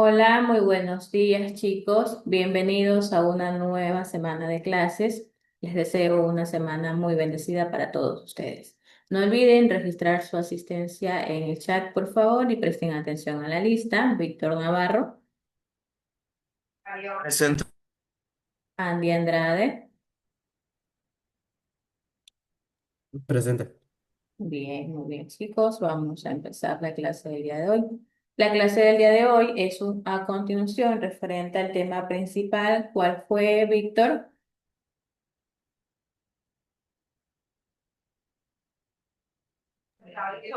Hola, muy buenos días chicos. Bienvenidos a una nueva semana de clases. Les deseo una semana muy bendecida para todos ustedes. No olviden registrar su asistencia en el chat, por favor, y presten atención a la lista. Víctor Navarro, Presente. Andy Andrade. Presente. Bien, muy bien chicos. Vamos a empezar la clase del día de hoy. La clase del día de hoy es a continuación referente al tema principal. ¿Cuál fue, Víctor?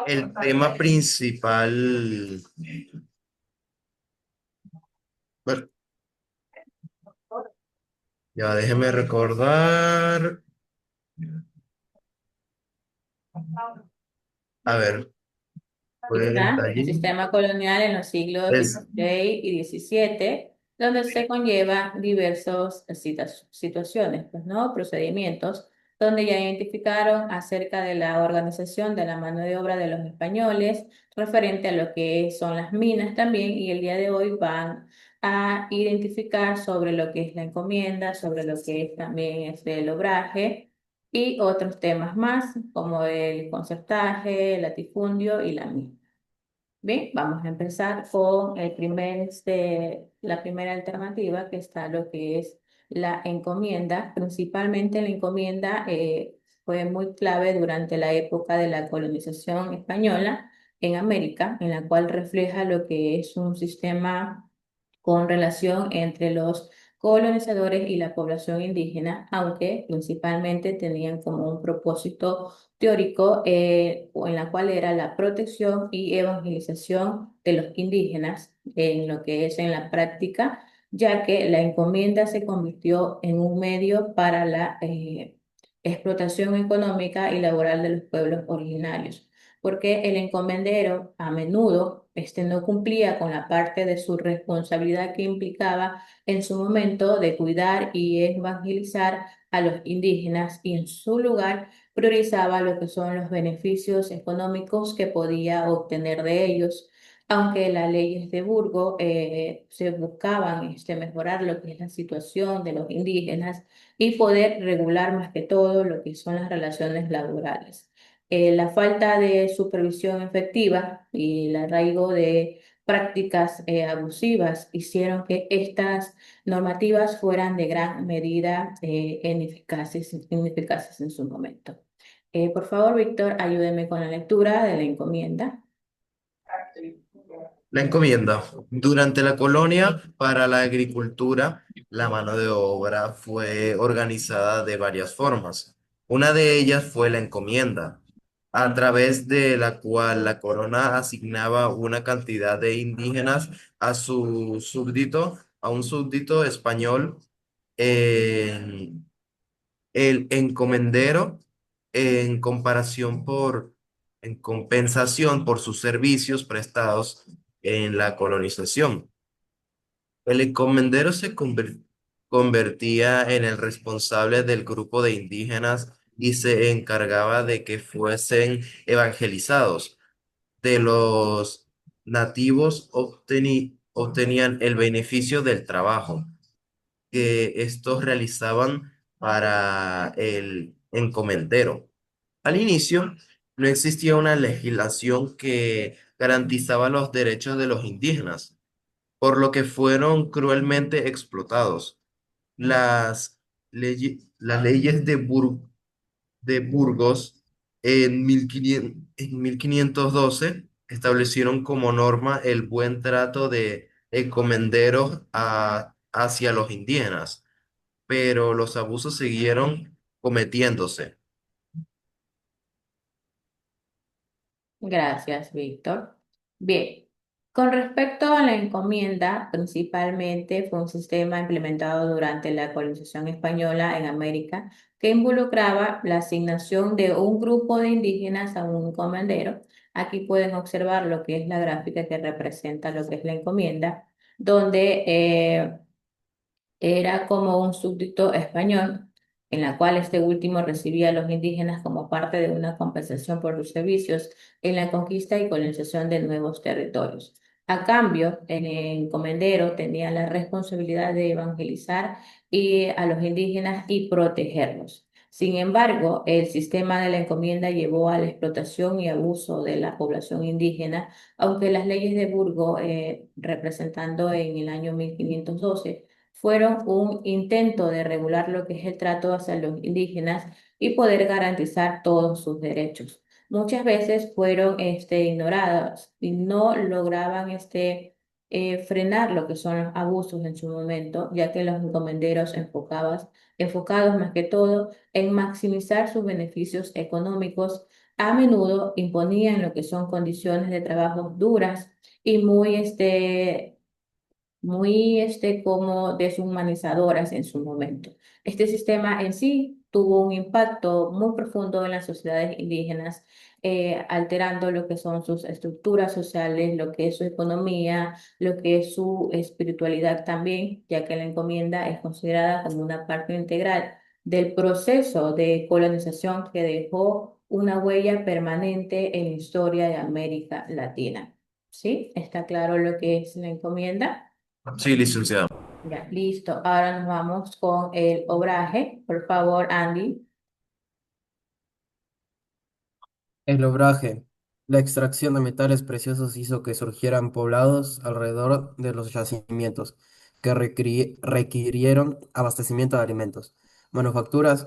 El tema principal, bueno, ya déjeme recordar. A ver, Aquí fue está el allí. sistema colonial en los siglos Es XVI y XVII, donde se conlleva diversas situaciones, pues, ¿no? Procedimientos, donde ya identificaron acerca de la organización de la mano de obra de los españoles, referente a lo que son las minas también, y el día de hoy van a identificar sobre lo que es la encomienda, sobre lo que es también el obraje y otros temas más, como el concertaje, el latifundio y la mina. Bien, vamos a empezar con la primera alternativa, que está lo que es la encomienda. Principalmente la encomienda fue muy clave durante la época de la colonización española en América, en la cual refleja lo que es un sistema con relación entre los colonizadores y la población indígena, aunque principalmente tenían como un propósito teórico o en la cual era la protección y evangelización de los indígenas en lo que es en la práctica, ya que la encomienda se convirtió en un medio para la explotación económica y laboral de los pueblos originarios, porque el encomendero a menudo no cumplía con la parte de su responsabilidad que implicaba en su momento de cuidar y evangelizar a los indígenas, y en su lugar priorizaba lo que son los beneficios económicos que podía obtener de ellos. Aunque las leyes de Burgos se buscaban mejorar lo que es la situación de los indígenas y poder regular más que todo lo que son las relaciones laborales. La falta de supervisión efectiva y el arraigo de prácticas abusivas hicieron que estas normativas fueran de gran medida ineficaces en su momento. Por favor, Víctor, ayúdeme con la lectura de la encomienda. la encomienda. Durante la colonia para la agricultura, la mano de obra fue organizada de varias formas. Una de ellas fue la encomienda, a través de la cual la corona asignaba una cantidad de indígenas a su súbdito, a un súbdito español. El encomendero, en comparación en compensación por sus servicios prestados en la colonización. El encomendero convertía en el responsable del grupo de indígenas y se encargaba de que fuesen evangelizados. De los nativos obtenían el beneficio del trabajo que estos realizaban para el encomendero. Al inicio, no existía una legislación que garantizaba los derechos de los indígenas, por lo que fueron cruelmente explotados. Las leyes de Burgos en 1512 establecieron como norma el buen trato de encomenderos hacia los indígenas, pero los abusos siguieron cometiéndose. Gracias, Víctor. Bien, con respecto a la encomienda, principalmente fue un sistema implementado durante la colonización española en América que involucraba la asignación de un grupo de indígenas a un encomendero. Aquí pueden observar lo que es la gráfica que representa lo que es la encomienda, donde era como un súbdito español, en la cual este último recibía a los indígenas como parte de una compensación por los servicios en la conquista y colonización de nuevos territorios. A cambio, el encomendero tenía la responsabilidad de evangelizar a los indígenas y protegerlos. Sin embargo, el sistema de la encomienda llevó a la explotación y abuso de la población indígena, aunque las leyes de Burgos, representando en el año 1512, fueron un intento de regular lo que es el trato hacia los indígenas y poder garantizar todos sus derechos. Muchas veces fueron ignoradas y no lograban frenar lo que son los abusos en su momento, ya que los encomenderos enfocados más que todo en maximizar sus beneficios económicos, a menudo imponían lo que son condiciones de trabajo duras y muy como deshumanizadoras en su momento. Este sistema en sí tuvo un impacto muy profundo en las sociedades indígenas, alterando lo que son sus estructuras sociales, lo que es su economía, lo que es su espiritualidad también, ya que la encomienda es considerada como una parte integral del proceso de colonización que dejó una huella permanente en la historia de América Latina. ¿Sí? ¿Está claro lo que es la encomienda? Sí, licenciado. Ya, listo. Ahora nos vamos con el obraje. Por favor, Andy. El obraje. La extracción de metales preciosos hizo que surgieran poblados alrededor de los yacimientos, que requirieron abastecimiento de alimentos, manufacturas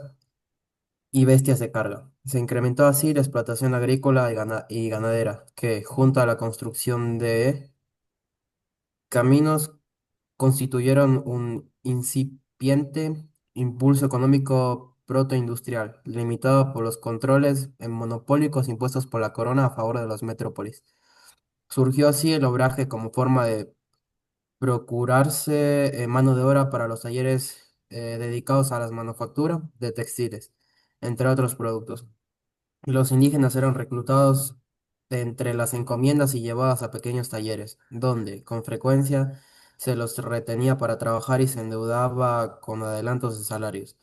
y bestias de carga. Se incrementó así la explotación agrícola y ganadera, que, junto a la construcción de caminos, constituyeron un incipiente impulso económico protoindustrial, limitado por los controles monopólicos impuestos por la corona a favor de los metrópolis. Surgió así el obraje como forma de procurarse mano de obra para los talleres dedicados a la manufactura de textiles, entre otros productos. Los indígenas eran reclutados de entre las encomiendas y llevados a pequeños talleres, donde, con frecuencia, se los retenía para trabajar y se endeudaba con adelantos de salarios,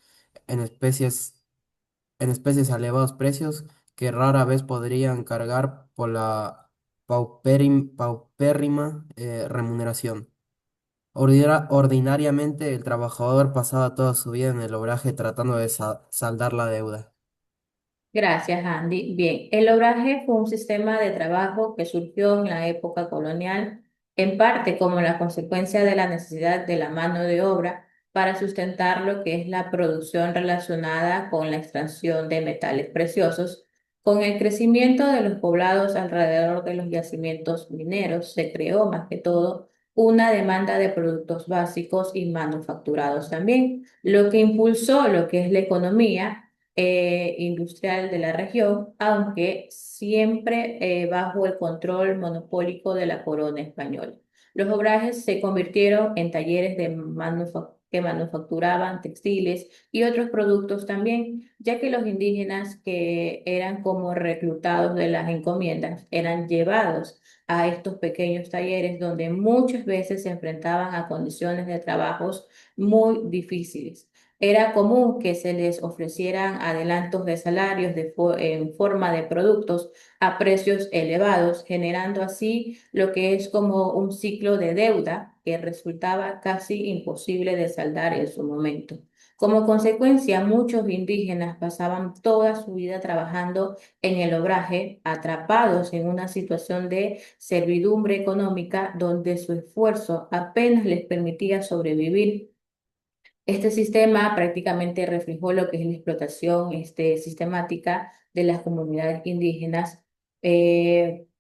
en especies, en especies a elevados precios que rara vez podrían cargar por la paupérrima remuneración. Ordinariamente, el trabajador pasaba toda su vida en el obraje tratando de saldar la deuda. Gracias, Andy. Bien, el obraje fue un sistema de trabajo que surgió en la época colonial, en parte como la consecuencia de la necesidad de la mano de obra para sustentar lo que es la producción relacionada con la extracción de metales preciosos. Con el crecimiento de los poblados alrededor de los yacimientos mineros, se creó más que todo una demanda de productos básicos y manufacturados también, lo que impulsó lo que es la economía industrial de la región, aunque siempre bajo el control monopólico de la corona española. Los obrajes se convirtieron en talleres que manufacturaban textiles y otros productos también, ya que los indígenas que eran como reclutados de las encomiendas eran llevados a estos pequeños talleres donde muchas veces se enfrentaban a condiciones de trabajos muy difíciles. Era común que se les ofrecieran adelantos de salarios en forma de productos a precios elevados, generando así lo que es como un ciclo de deuda que resultaba casi imposible de saldar en su momento. Como consecuencia, muchos indígenas pasaban toda su vida trabajando en el obraje, atrapados en una situación de servidumbre económica donde su esfuerzo apenas les permitía sobrevivir. Este sistema prácticamente reflejó lo que es la explotación sistemática de las comunidades indígenas,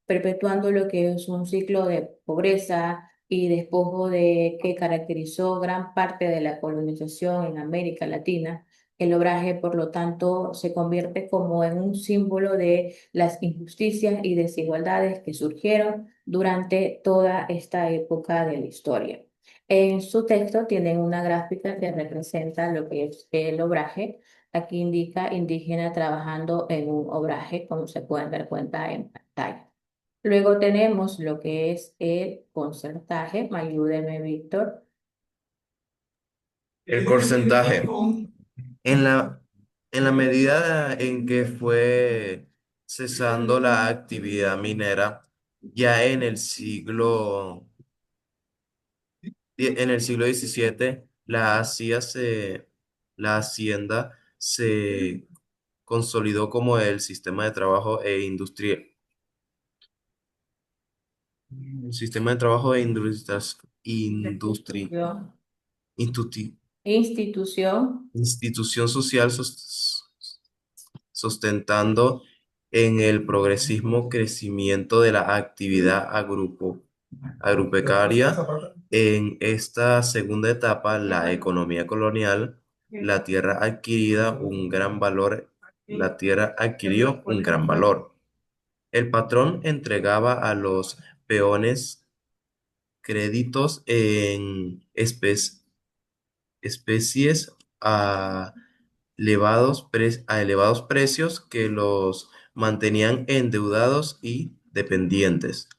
perpetuando lo que es un ciclo de pobreza y despojo que caracterizó gran parte de la colonización en América Latina. El obraje, por lo tanto, se convierte como en un símbolo de las injusticias y desigualdades que surgieron durante toda esta época de la historia. En su texto tienen una gráfica que representa lo que es el obraje. Aquí indica indígena trabajando en un obraje, como se pueden dar cuenta en pantalla. Luego tenemos lo que es el concertaje. Ayúdeme, Víctor. El porcentaje. En en la medida en que fue cesando la actividad minera, Ya en el siglo XVII, la hacienda se consolidó como el sistema de trabajo e industria, el sistema de trabajo e Yo, institu- institución, institución social sustentando en el progresismo crecimiento de la actividad agropecuaria. En esta segunda etapa, la economía colonial, la tierra adquirida un gran valor, la tierra adquirió un gran valor. El patrón entregaba a los peones créditos en especies a a elevados precios que los mantenían endeudados y dependientes.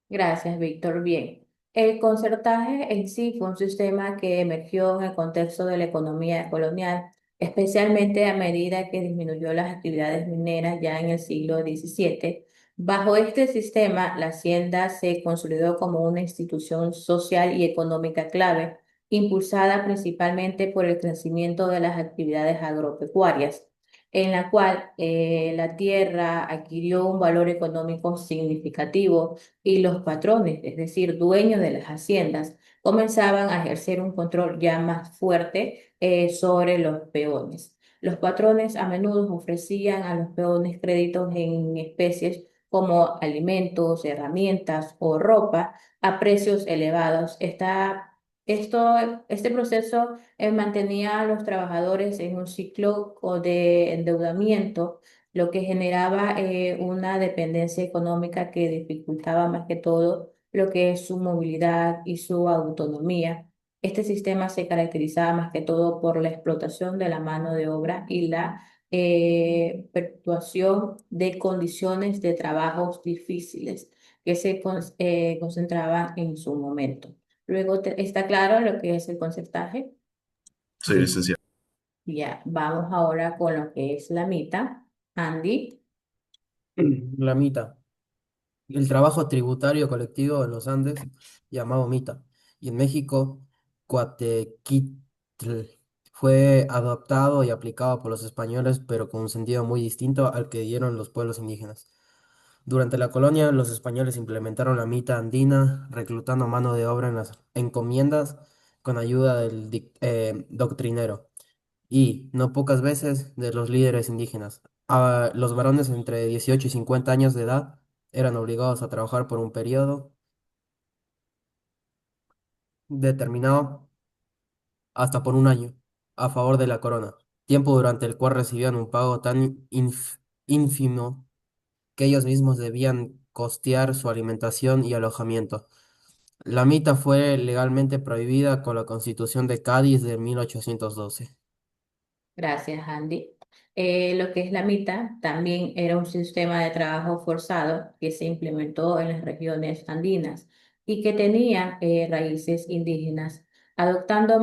gracias, Víctor. Bien. El concertaje en sí fue un sistema que emergió en el contexto de la economía colonial, especialmente a medida que disminuyó las actividades mineras ya en el siglo XVII. Bajo este sistema, la hacienda se consolidó como una institución social y económica clave, impulsada principalmente por el crecimiento de las actividades agropecuarias, en la cual la tierra adquirió un valor económico significativo y los patrones, es decir, dueños de las haciendas, comenzaban a ejercer un control ya más fuerte sobre los peones. Los patrones a menudo ofrecían a los peones créditos en especies como alimentos, herramientas o ropa a precios elevados. Este proceso mantenía a los trabajadores en un ciclo de endeudamiento, lo que generaba una dependencia económica que dificultaba más que todo lo que es su movilidad y su autonomía. Este sistema se caracterizaba más que todo por la explotación de la mano de obra y la perpetuación de condiciones de trabajos difíciles que se concentraban en su momento. Luego está claro lo que es el concertaje. Soy licenciado. Ya, vamos ahora con lo que es la mitad. Andy. La MITA. El trabajo tributario colectivo en los Andes, llamado MITA, y en México, Coatequitl, fue adoptado y aplicado por los españoles, pero con un sentido muy distinto al que dieron los pueblos indígenas. Durante la colonia, los españoles implementaron la MITA andina, reclutando mano de obra en las encomiendas con ayuda del doctrinero y, no pocas veces, de los líderes indígenas. Los varones entre 18 y 50 años de edad eran obligados a trabajar por un periodo determinado hasta por un año a favor de la corona, tiempo durante el cual recibían un pago tan ínfimo que ellos mismos debían costear su alimentación y alojamiento. La mita fue legalmente prohibida con la Constitución de Cádiz de 1812. Gracias, Andy. Lo que es la MITA también era un sistema de trabajo forzado que se implementó en las regiones andinas y que tenía raíces indígenas, adoptado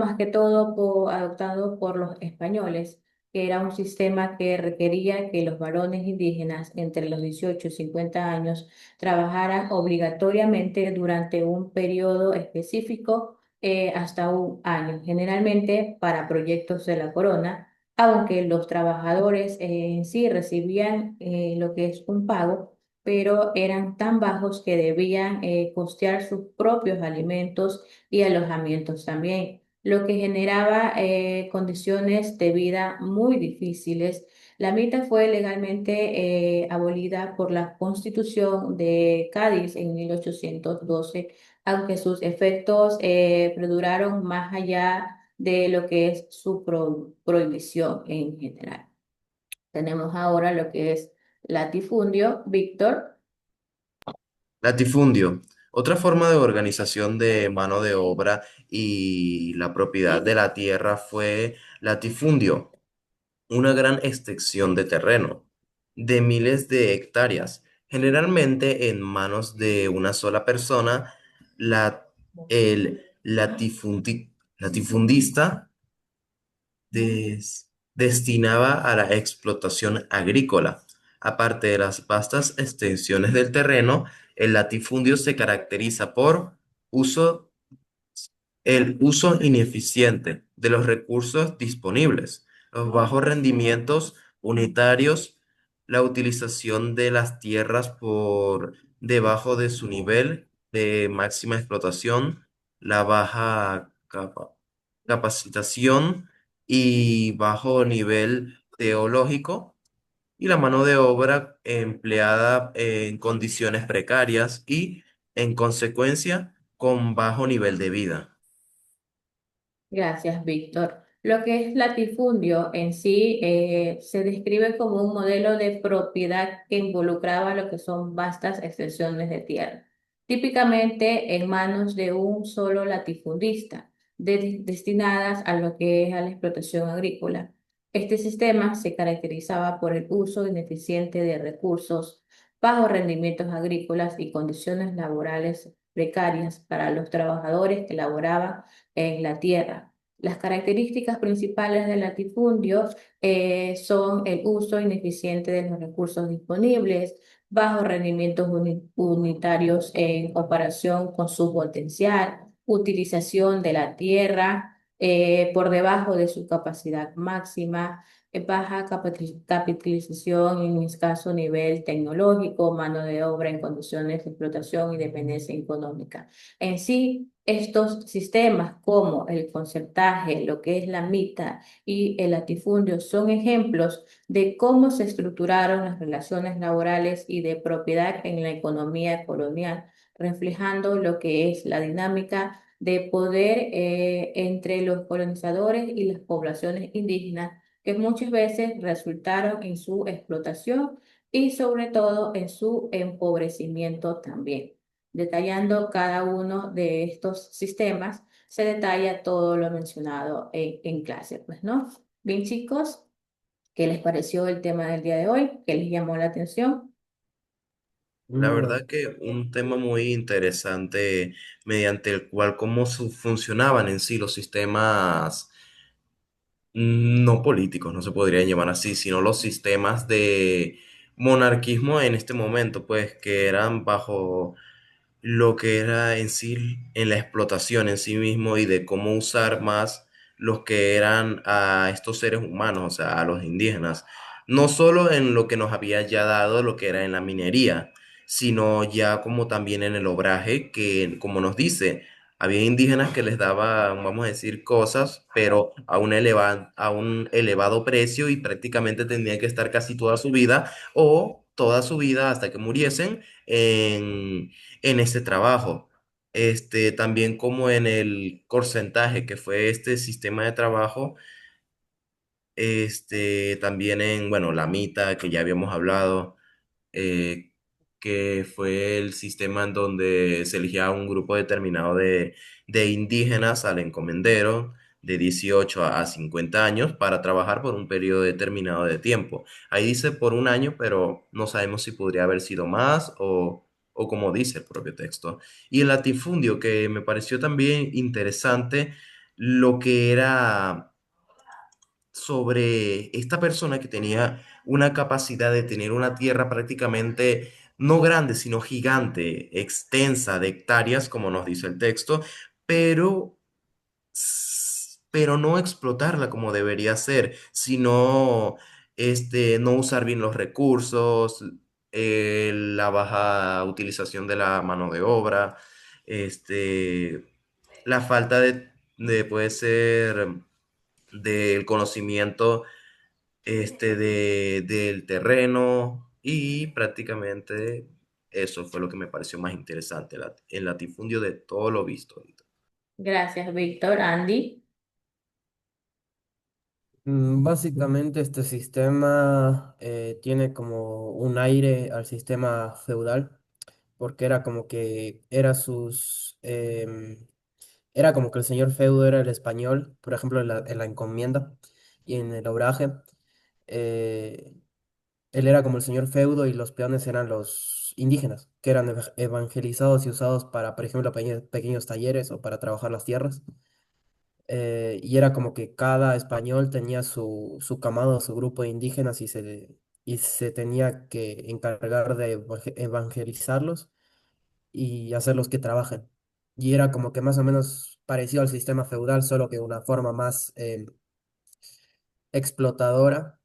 por los españoles, que era un sistema que requería que los varones indígenas entre los 18 y 50 años trabajaran obligatoriamente durante un periodo específico hasta un año, generalmente para proyectos de la corona, aunque los trabajadores en sí recibían lo que es un pago, pero eran tan bajos que debían costear sus propios alimentos y alojamientos también, lo que generaba condiciones de vida muy difíciles. La mita fue legalmente abolida por la Constitución de Cádiz en 1812, aunque sus efectos perduraron más allá de lo que es su prohibición en general. Tenemos ahora lo que es latifundio. Víctor. Latifundio. Otra forma de organización de mano de obra y la propiedad de la tierra fue latifundio, una gran extensión de terreno, de miles de hectáreas, generalmente en manos de una sola persona. El latifundista destinaba a la explotación agrícola, Aparte de las vastas extensiones del terreno, el latifundio se caracteriza por uso el uso ineficiente de los recursos disponibles, los bajos rendimientos unitarios, la utilización de las tierras por debajo de su nivel de máxima explotación, la capacitación y bajo nivel teológico, y la mano de obra empleada en condiciones precarias y, en consecuencia, con bajo nivel de vida. Gracias, Víctor. Lo que es latifundio en sí se describe como un modelo de propiedad que involucraba lo que son vastas extensiones de tierra, típicamente en manos de un solo latifundista, destinadas a lo que es a la explotación agrícola. Este sistema se caracterizaba por el uso ineficiente de recursos, bajos rendimientos agrícolas y condiciones laborales precarias para los trabajadores que laboraban en la tierra. Las características principales del latifundio son el uso ineficiente de los recursos disponibles, bajos rendimientos unitarios en comparación con su potencial, utilización de la tierra por debajo de su capacidad máxima, baja capitalización en escaso nivel tecnológico, mano de obra en condiciones de explotación y dependencia económica. En sí, estos sistemas como el concertaje, lo que es la mita y el latifundio son ejemplos de cómo se estructuraron las relaciones laborales y de propiedad en la economía colonial, reflejando lo que es la dinámica de poder entre los colonizadores y las poblaciones indígenas, que muchas veces resultaron en su explotación y sobre todo en su empobrecimiento también. Detallando cada uno de estos sistemas, se detalla todo lo mencionado en clase, pues, ¿no? Bien, chicos, ¿qué les pareció el tema del día de hoy? ¿Qué les llamó la atención? La Bueno, verdad que un tema muy interesante mediante el cual funcionaban en sí los sistemas no políticos, no se podrían llamar así, sino los sistemas de monarquismo en este momento, pues que eran bajo lo que era en sí, en la explotación en sí mismo y de cómo usar más los que eran a estos seres humanos, o sea, a los indígenas, no solo en lo que nos había ya dado, lo que era en la minería, sino ya como también en el obraje, que como nos dice, había indígenas que les daban, vamos a decir, cosas, pero a un elevado precio y prácticamente tenían que estar casi toda su vida o toda su vida hasta que muriesen en este trabajo. También como en el porcentaje que fue este sistema de trabajo, también en, bueno, la mitad que ya habíamos hablado, eh, que fue el sistema en donde se elegía un grupo determinado de indígenas al encomendero de 18 a 50 años para trabajar por un periodo determinado de tiempo. Ahí dice por un año, pero no sabemos si podría haber sido más o como dice el propio texto. Y el latifundio, que me pareció también interesante lo que era sobre esta persona que tenía una capacidad de tener una tierra prácticamente no grande, sino gigante, extensa de hectáreas, como nos dice el texto, pero, pero no explotarla como debería ser, sino no usar bien los recursos, la baja utilización de la mano de obra, este, la falta puede ser del conocimiento del terreno y prácticamente eso fue lo que me pareció más interesante, el latifundio de todo lo visto ahorita. Gracias, Víctor. Andy. básicamente este sistema tiene como un aire al sistema feudal, porque era como que era como que el señor feudo era el español, por ejemplo, en la encomienda y en el obraje. eh, Él era como el señor feudo y los peones eran los indígenas, que eran evangelizados y usados para, por ejemplo, pequeños talleres o para trabajar las tierras. Y era como que cada español tenía su camado, su grupo de indígenas y y se tenía que encargar de evangelizarlos y hacerlos que trabajen. Y era como que más o menos parecido al sistema feudal, solo que de una forma más explotadora,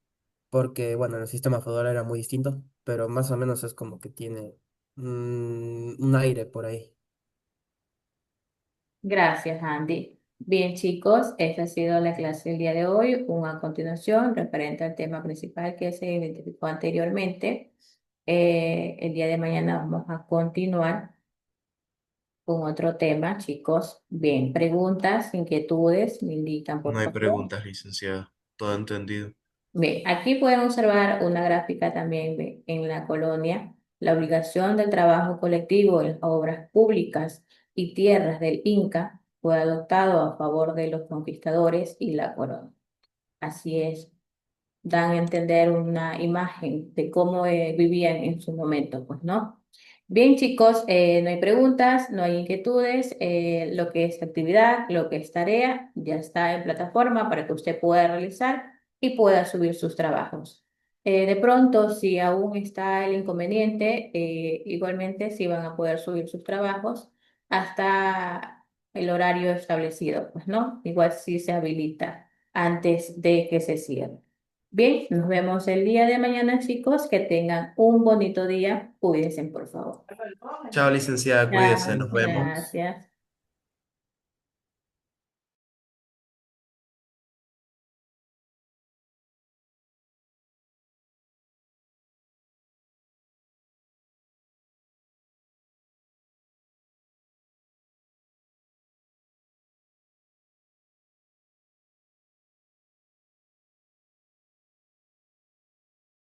porque bueno, el sistema feudal era muy distinto, pero más o menos es como que tiene un aire por ahí. Gracias, Andy. Bien, chicos, esta ha sido la clase del día de hoy. A continuación, referente al tema principal que se identificó anteriormente. El día de mañana vamos a continuar con otro tema, chicos. Bien, preguntas, inquietudes, me indican, No por hay favor. preguntas, licenciada. Todo entendido. Bien, aquí pueden observar una gráfica también en la colonia. La obligación del trabajo colectivo en obras públicas y tierras del Inca fue adoptado a favor de los conquistadores y la corona. Así es, dan a entender una imagen de cómo vivían en su momento, pues, ¿no? Bien, chicos, no hay preguntas, no hay inquietudes. Lo que es actividad, lo que es tarea, ya está en plataforma para que usted pueda realizar y pueda subir sus trabajos. De pronto, si aún está el inconveniente, igualmente sí van a poder subir sus trabajos hasta el horario establecido, pues, ¿no? Igual sí se habilita antes de que se cierre. Bien, nos vemos el día de mañana, chicos. Que tengan un bonito día. Cuídense, por favor. Chao, licenciada, Ya, cuídese, nos vemos. gracias.